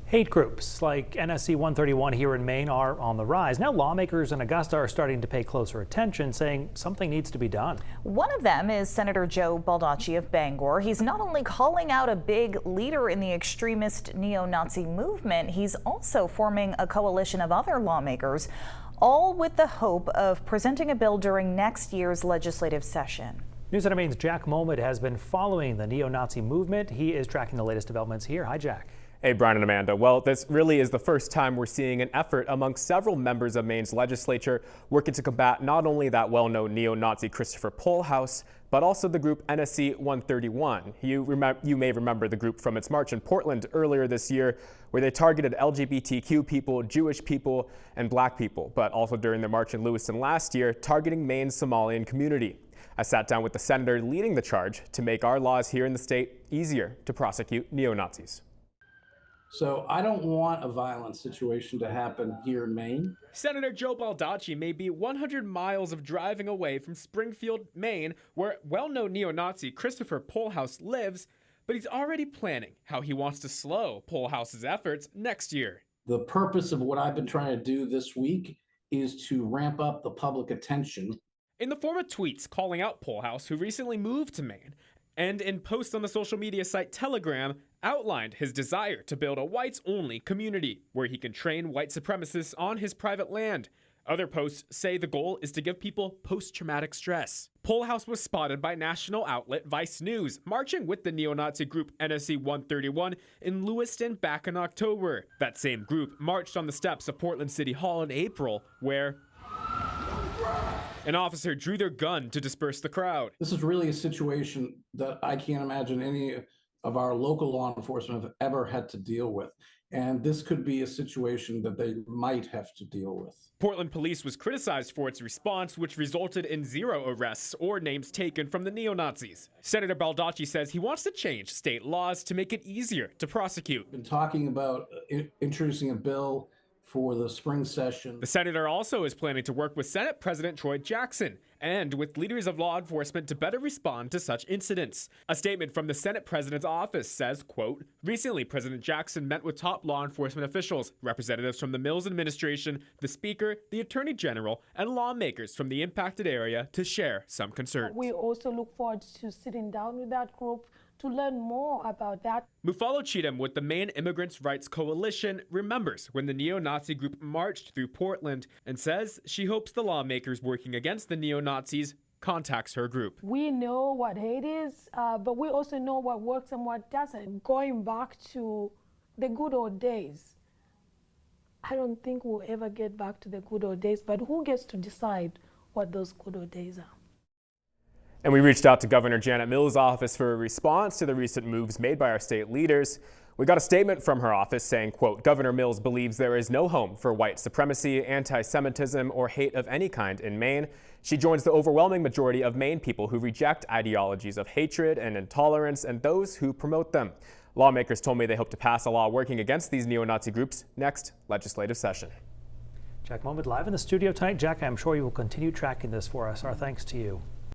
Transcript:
Hate groups like NSC 131 here in Maine are on the rise. Now lawmakers in Augusta are starting to pay closer attention, saying something needs to be done. One of them is Senator Joe Baldacci of Bangor. He's not only calling out a big leader in the extremist neo-Nazi movement, he's also forming a coalition of other lawmakers, all with the hope of presenting a bill during next year's legislative session. News Center Maine's Jack Moment has been following the neo-Nazi movement. He is tracking the latest developments here. Hi, Jack. Hey, Brian and Amanda. Well, this really is the first time we're seeing an effort among several members of Maine's legislature working to combat not only that well-known neo-Nazi Christopher Pohlhaus, but also the group NSC 131. You may remember the group from its march in Portland earlier this year, where they targeted LGBTQ people, Jewish people, and black people, but also during their march in Lewiston last year, targeting Maine's Somalian community. I sat down with the senator leading the charge to make our laws here in the state easier to prosecute neo-Nazis. So I don't want a violent situation to happen here in Maine. Senator Joe Baldacci may be 100 miles of driving away from Springfield, Maine, where well-known neo-Nazi Christopher Pohlhaus lives, but he's already planning how he wants to slow Pohlhaus's efforts next year. The purpose of what I've been trying to do this week is to ramp up the public attention. In the form of tweets calling out Pohlhaus, who recently moved to Maine, and in posts on the social media site Telegram, outlined his desire to build a whites-only community where he can train white supremacists on his private land. Other posts say the goal is to give people post-traumatic stress. Pohlhaus was spotted by national outlet Vice News marching with the neo-Nazi group NSC 131 in Lewiston back in October. That same group marched on the steps of Portland City Hall in April, where an officer drew their gun to disperse the crowd. This is really a situation that I can't imagine any of our local law enforcement have ever had to deal with. And this could be a situation that they might have to deal with. Portland police was criticized for its response, which resulted in 0 arrests or names taken from the neo-Nazis. Senator Baldacci says he wants to change state laws to make it easier to prosecute. Been talking about introducing a bill for the spring session. The senator also is planning to work with Senate President Troy Jackson and with leaders of law enforcement to better respond to such incidents. A statement from the Senate President's office says, quote, recently President Jackson met with top law enforcement officials, representatives from the Mills administration, the Speaker, the Attorney General, and lawmakers from the impacted area to share some concerns. We also look forward to sitting down with that group to learn more about that. Mufalo Cheatham with the Maine Immigrants' Rights Coalition remembers when the neo-Nazi group marched through Portland and says she hopes the lawmakers working against the neo-Nazis contacts her group. We know what hate is, but we also know what works and what doesn't. Going back to the good old days, I don't think we'll ever get back to the good old days, but who gets to decide what those good old days are? And we reached out to Governor Janet Mills' office for a response to the recent moves made by our state leaders. We got a statement from her office saying, quote, Governor Mills believes there is no home for white supremacy, anti-Semitism, or hate of any kind in Maine. She joins the overwhelming majority of Maine people who reject ideologies of hatred and intolerance and those who promote them. Lawmakers told me they hope to pass a law working against these neo-Nazi groups next legislative session. Jack Moment live in the studio tonight. Jack, I'm sure you will continue tracking this for us. Our thanks to you.